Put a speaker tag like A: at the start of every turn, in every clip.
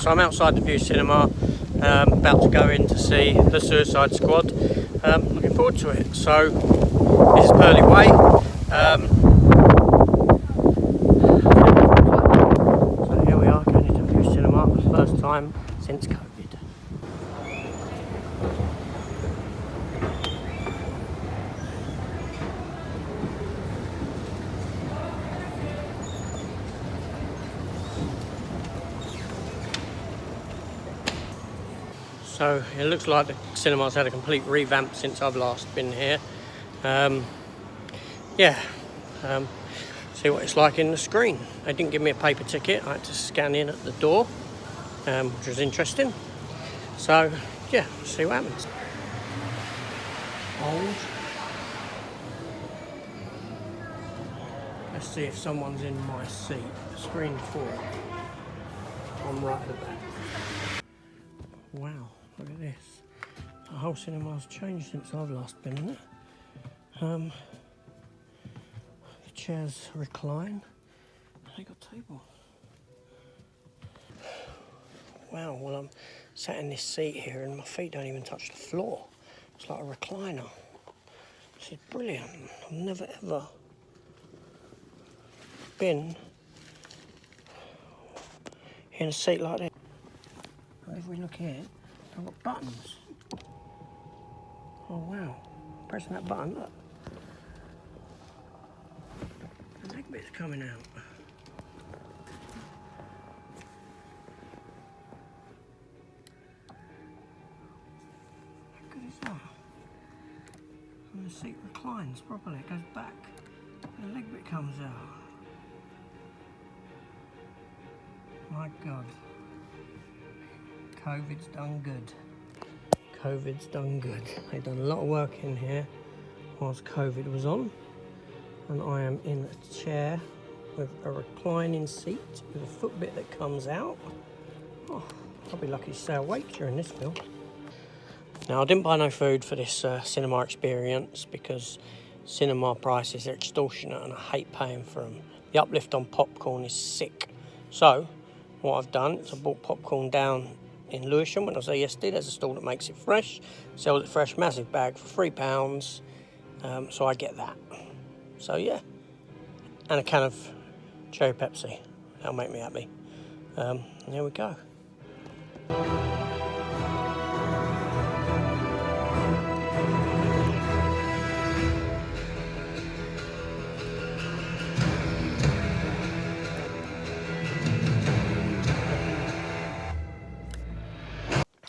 A: so I'm outside the View Cinema, about to go in to see The Suicide Squad. Looking forward to it. So this is Pearly Way. So here we are going into View Cinema for the first time since COVID. So it looks like the cinema's had a complete revamp since I've last been here. See what it's like in the screen. They didn't give me a paper ticket. I had to scan in at the door, which was interesting. So yeah, see what happens. Hold. Let's see if someone's in my seat. Screen 4. I'm right at the back. Wow. Look at this. The whole cinema's changed since I've last been in it. The chairs recline. They got a table. Wow, well I'm sat in this seat here and my feet don't even touch the floor. It's like a recliner. This is brilliant. I've never ever been in a seat like this. And if we look here, I've got buttons. Oh wow, pressing that button, look. The leg bit's coming out. How good is that? And the seat reclines properly, it goes back. And the leg bit comes out. My God. COVID's done good. COVID's done good. They've done a lot of work in here whilst COVID was on. And I am in a chair with a reclining seat with a foot bit that comes out. Oh, I'll be lucky to stay awake during this film. Now, I didn't buy no food for this cinema experience because cinema prices are extortionate and I hate paying for them. The uplift on popcorn is sick. So, what I've done is I bought popcorn down in Lewisham when I was there yesterday. There's a stall that makes it fresh, sells it fresh, massive bag for £3. So I get that. So yeah, and a can of cherry Pepsi. That'll make me happy. And there we go.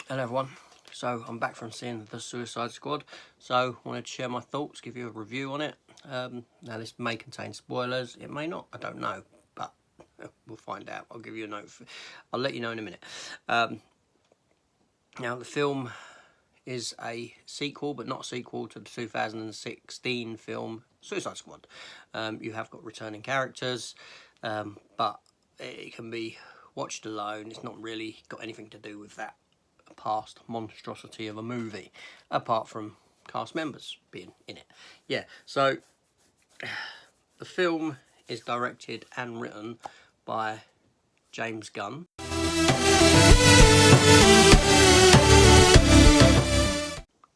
A: Hello everyone. So I'm back from seeing The Suicide Squad. So I wanted to share my thoughts, give you a review on it. Now this may contain spoilers, it may not, I don't know, but we'll find out. I'll give you a note. I'll let you know in a minute. Now the film is a sequel, but not a sequel to the 2016 film Suicide Squad. You have got returning characters, but it can be watched alone. It's not really got anything to do with that past monstrosity of a movie, apart from cast members being in it. Yeah, so the film is directed and written by James Gunn.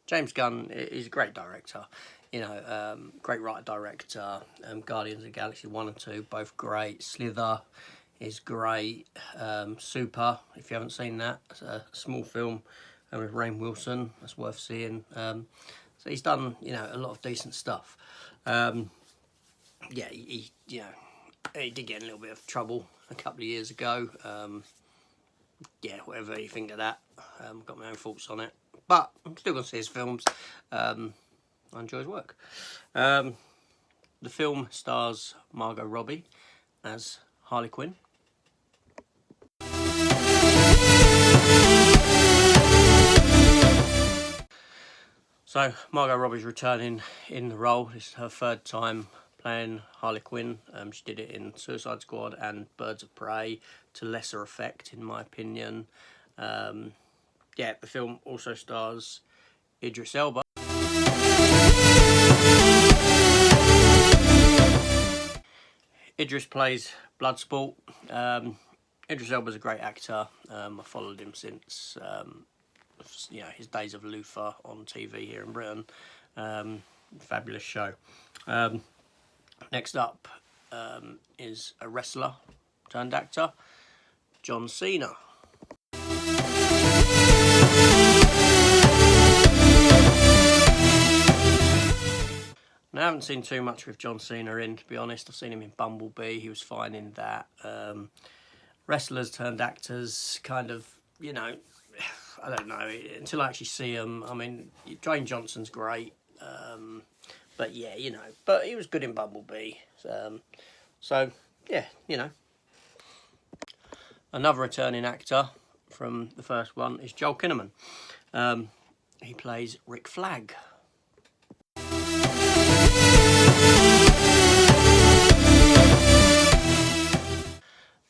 A: James Gunn is a great director, you know, great writer-director. Guardians of the Galaxy 1 and 2, both great. Slither is great. Super, if you haven't seen that, it's a small film with Rainn Wilson, that's worth seeing. So he's done, you know, a lot of decent stuff. Yeah, he did get in a little bit of trouble a couple of years ago. Yeah, whatever you think of that, got my own thoughts on it, but I'm still gonna see his films. I enjoy his work. The film stars Margot Robbie as Harley Quinn. So Margot Robbie's returning in the role. This is her third time playing Harley Quinn. She did it in Suicide Squad and Birds of Prey to lesser effect, in my opinion. Yeah, the film also stars Idris Elba. Idris plays Bloodsport.
B: Idris Elba's a great actor. I followed him since his days of Luther on TV here in Britain. Fabulous show. Next up is a wrestler turned actor, John Cena. Now, I haven't seen too much with John Cena in, to be honest. I've seen him in Bumblebee. He was fine in that. Wrestlers turned actors, kind of, I don't know, until I actually see him. I mean, Dwayne Johnson's great. But yeah, but he was good in Bumblebee. So yeah, Another returning actor from the first one is Joel Kinnaman. He plays Rick Flag.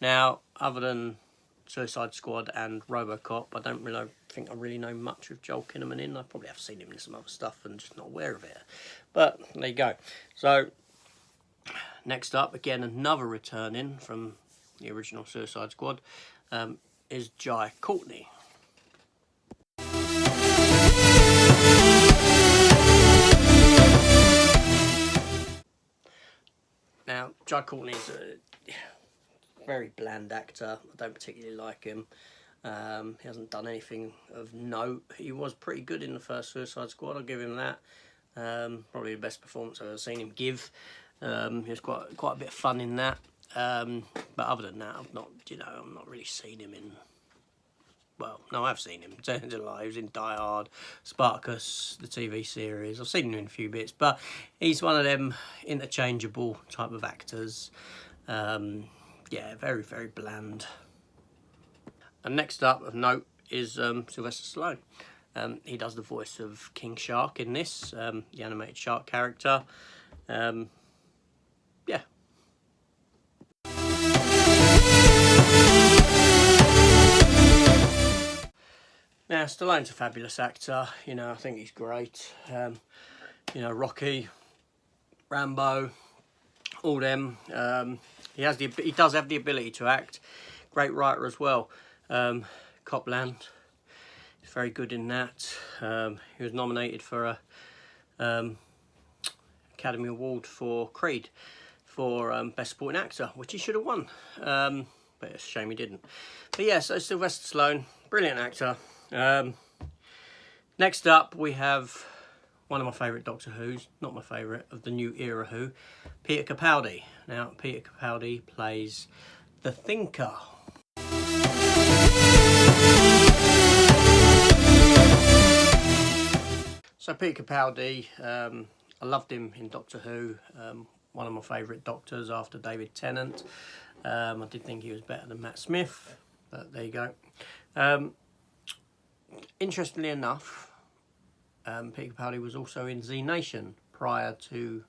B: Now, other than Suicide Squad and RoboCop, I don't really think I really know much of Joel Kinnaman in. I probably have seen him in some other stuff and just not aware of it. But there you go. So, next up, again, another returning from the original Suicide Squad is Jai Courtney. Now, Jai Courtney's a very bland actor. I don't particularly like him. He hasn't done anything of note. He was pretty good in the first Suicide Squad, I'll give him that. Probably the best performance I've ever seen him give. He was quite a bit of fun in that. But other than that, I've not really seen him in... Well, no, I've seen him. He was in Die Hard, Spartacus, the TV series. I've seen him in a few bits, but he's one of them interchangeable type of actors. Yeah, very, very bland. And next up of note is Sylvester Stallone. He does the voice of King Shark in this, the animated shark character. Yeah. Now, Stallone's a fabulous actor. I think he's great. Rocky, Rambo, all them. He does have the ability to act. Great writer as well. Copland, he's very good in that. He was nominated for a Academy Award for Creed for Best Supporting Actor, which he should have won. But it's a shame he didn't. But yeah, so Sylvester Stallone, brilliant actor. Next up, we have one of my favourite Doctor Who's, not my favourite, of the new era Who, Peter Capaldi. Now, Peter Capaldi plays the Thinker. So Peter Capaldi, I loved him in Doctor Who, one of my favourite Doctors after David Tennant. I did think he was better than Matt Smith, but there you go. Interestingly enough, Peter Capaldi was also in Z Nation prior to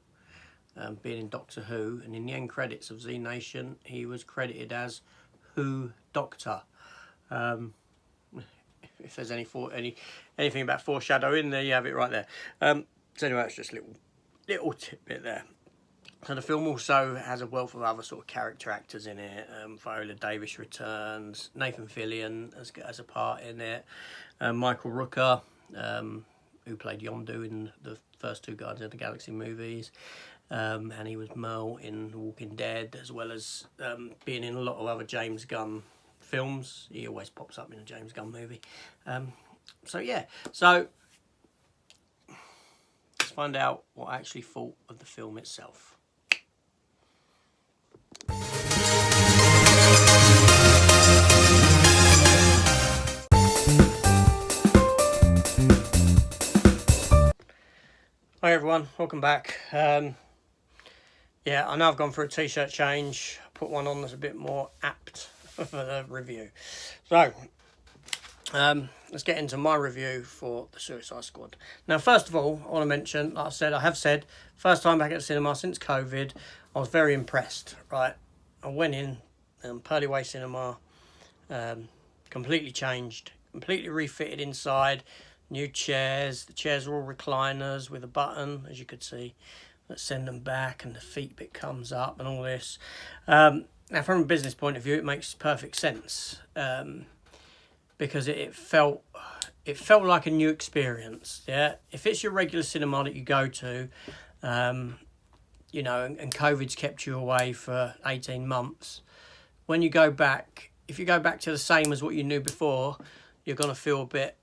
B: being in Doctor Who, and in the end credits of Z Nation, he was credited as Who Doctor. If there's anything about foreshadowing, there you have it right there. So anyway, that's just a little tidbit there. So the film also has a wealth of other sort of character actors in it. Viola Davis returns, Nathan Fillion has a part in it, Michael Rooker, who played Yondu in the first two Guardians of the Galaxy movies, and he was Merle in The Walking Dead, as well as being in a lot of other James Gunn films. He always pops up in a James Gunn movie. So yeah, so let's find out what I actually thought of the film itself. Hi everyone, welcome back. Yeah, I know I've gone for a t-shirt change. Put one on that's a bit more apt for the review. So, let's get into my review for the Suicide Squad. Now, first of all, I want to mention, like I have said, first time back at the cinema since COVID, I was very impressed, right? I went in, Pearly Way Cinema, completely changed, completely refitted inside, new chairs. The chairs are all recliners with a button, as you could see. Let's send them back, and the feet bit comes up and all this. now from a business point of view, it makes perfect sense, because it felt like a new experience. Yeah, if it's your regular cinema that you go to, you know, and COVID's kept you away for 18 months, when you go back, if you go back to the same as what you knew before, you're going to feel a bit,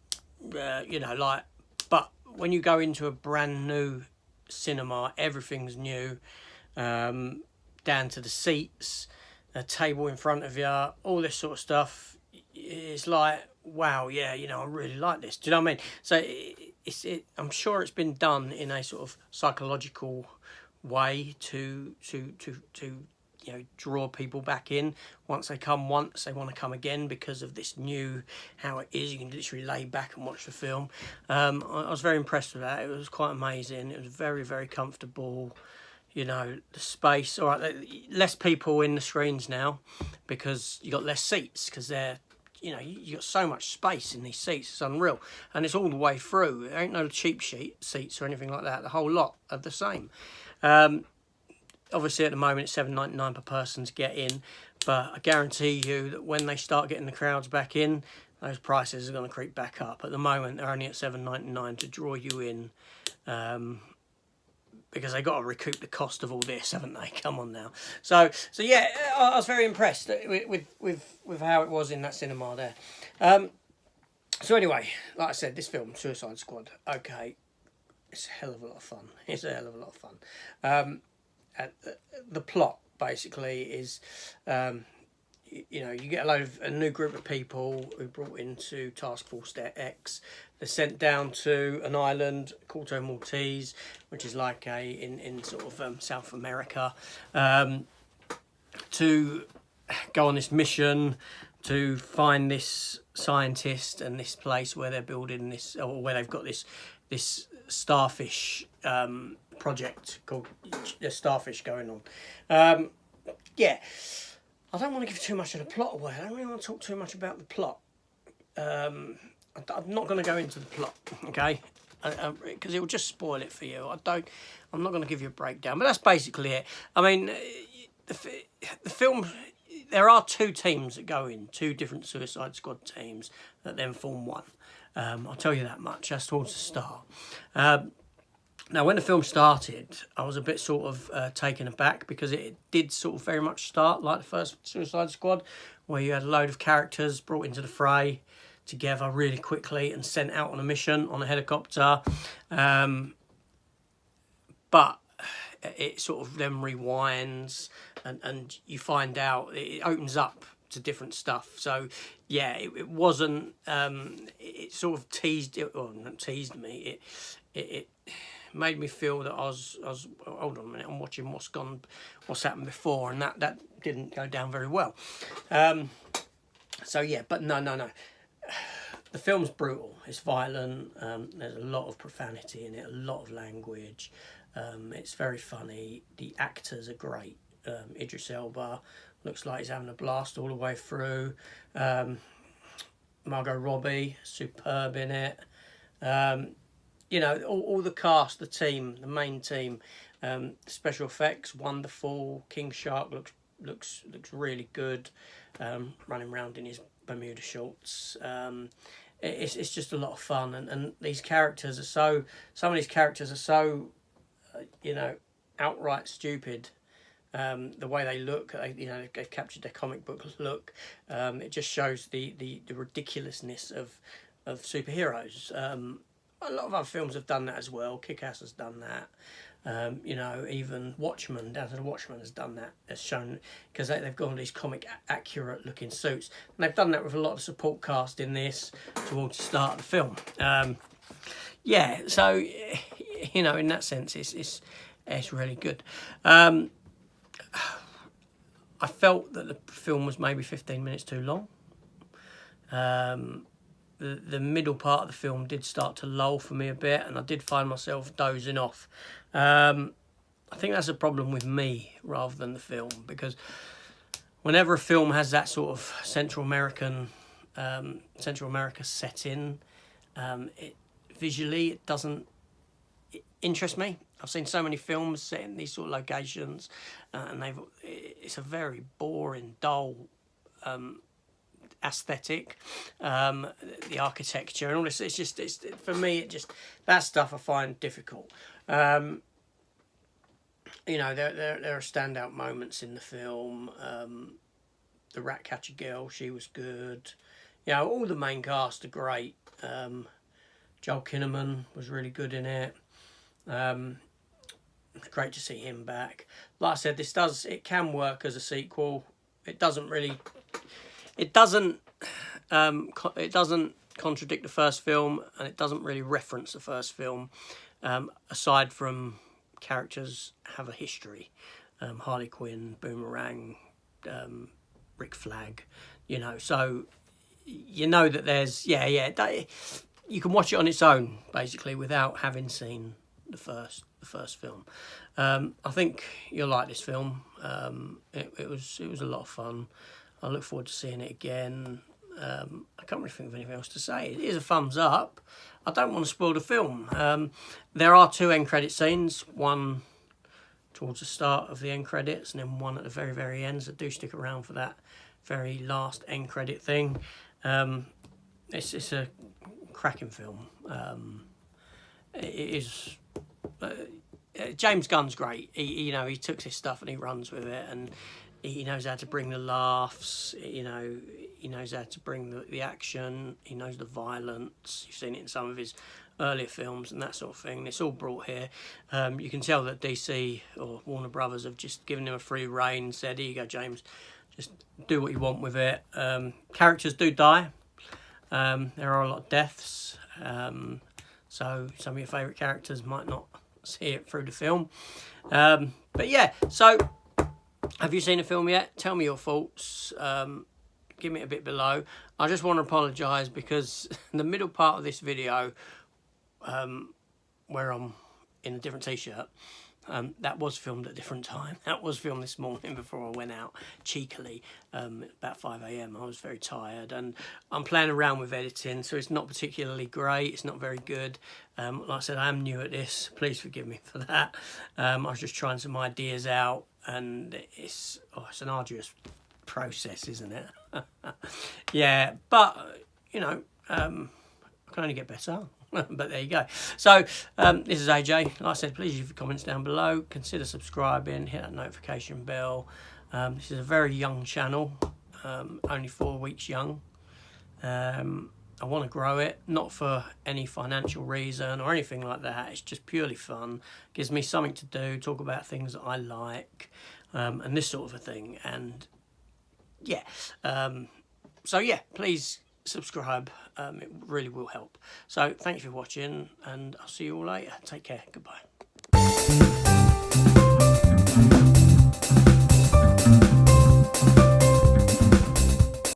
B: you know, like, but when you go into a brand new cinema, everything's new, down to the seats, a table in front of you, all this sort of stuff. It's like, wow, yeah, you know, I really like this. Do you know what I mean? So I'm sure it's been done in a sort of psychological way to you know, draw people back in. Once they come once, they want to come again because of this new, how it is. You can literally lay back and watch the film. I was very impressed with that. It was quite amazing. It was very, very comfortable. You know, the space, all right, less people in the screens now because you got less seats because they're, you know, you got so much space in these seats. It's unreal. And it's all the way through. There ain't no cheap seats or anything like that. The whole lot are the same. Obviously, at the moment, it's $7.99 per person to get in, but I guarantee you that when they start getting the crowds back in, those prices are going to creep back up. At the moment, they're only at $7.99 to draw you in, because they got to recoup the cost of all this, haven't they? Come on now. So yeah, I was very impressed with how it was in that cinema there. So anyway, like I said, this film, Suicide Squad, okay, it's a hell of a lot of fun. It's a hell of a lot of fun. The plot basically is, you know, you get a new group of people who are brought into Task Force X. They're sent down to an island called Maltese, which is like in sort of South America, to go on this mission to find this scientist and this place where they're building this, or where they've got this starfish project called the Starfish going on. Yeah, I don't want to give too much of the plot away. I don't really want to talk too much about the plot. I'm not going to go into the plot, okay? Because it will just spoil it for you. I'm not going to give you a breakdown, but that's basically it. I mean, the film. There are two teams that go in, two different Suicide Squad teams that then form one. I'll tell you that much. That's towards the start. Now, when the film started, I was a bit sort of taken aback because it did sort of very much start like the first Suicide Squad, where you had a load of characters brought into the fray together really quickly and sent out on a mission on a helicopter. But it sort of then rewinds and you find out it opens up to different stuff. So yeah, it wasn't, it sort of teased it, or not teased me, it made me feel that I was hold on a minute, I'm watching what's happened before, and that didn't go down very well. So yeah, but no. The film's brutal. It's violent. There's a lot of profanity in it, a lot of language. It's very funny. The actors are great. Idris Elba looks like he's having a blast all the way through. Margot Robbie, superb in it. You know, all the cast, the team, the main team, special effects, wonderful. King Shark looks really good, running around in his Bermuda shorts. It's just a lot of fun, and these characters are so. Some of these characters are so, you know, outright stupid. The way they look, you know, they've captured their comic book look. It just shows the ridiculousness of superheroes. A lot of other films have done that as well. Kick-Ass has done that. You know, even Watchmen, Down to the Watchmen has done that. Has shown, because they've got all these comic accurate looking suits. And they've done that with a lot of support cast in this towards the start of the film. Yeah, so, you know, in that sense, it's really good. I felt that the film was maybe 15 minutes too long. The middle part of the film did start to lull for me a bit, and I did find myself dozing off. I think that's a problem with me rather than the film, because whenever a film has that sort of Central America setting, visually it doesn't. interest me. I've seen so many films set in these sort of locations, and it's a very boring, dull aesthetic, the architecture and all this. It's for me. That stuff I find difficult. You know, there are standout moments in the film. The Ratcatcher girl, she was good. You know, all the main cast are great. Joel Kinnaman was really good in it. Great to see him back. Like I said, it can work as a sequel. It doesn't contradict the first film, and it doesn't really reference the first film, aside from characters have a history. Harley Quinn, Boomerang, Rick Flag, you know, so you know that there's you can watch it on its own basically without having seen the first film. I think you'll like this film. It was a lot of fun. I look forward to seeing it again. I can't really think of anything else to say. It is a thumbs up. I don't want to spoil the film. There are 2 end credit scenes, one towards the start of the end credits and then one at the very, very end, so do stick around for that very last end credit thing. It's a cracking film. It is. James Gunn's great. He took this stuff and he runs with it, and he knows how to bring the laughs. You know, he knows how to bring the action. He knows the violence. You've seen it in some of his earlier films and that sort of thing. It's all brought here. You can tell that DC or Warner Brothers have just given him a free rein, said, here you go, James, just do what you want with it. Characters do die. There are a lot of deaths. So some of your favourite characters might not see it through the film. But yeah, so have you seen the film yet? Tell me your thoughts. Give me a bit below. I just want to apologise because the middle part of this video, where I'm in a different t-shirt, that was filmed at a different time. That was filmed this morning before I went out cheekily, about 5 a.m. I was very tired and I'm playing around with editing, so it's not particularly great. It's not very good. Like I said, I am new at this. Please forgive me for that. I was just trying some ideas out, and it's an arduous process, isn't it? Yeah, but you know, I can only get better. But there you go. So this is AJ. Like I said, please leave your comments down below. Consider subscribing. Hit that notification bell. This is a very young channel. Only 4 weeks young. I want to grow it, not for any financial reason or anything like that. It's just purely fun. Gives me something to do. Talk about things that I like, and this sort of a thing. And yeah. So yeah, please subscribe. It really will help. So thanks for watching, and I'll see you all later. Take care. Goodbye.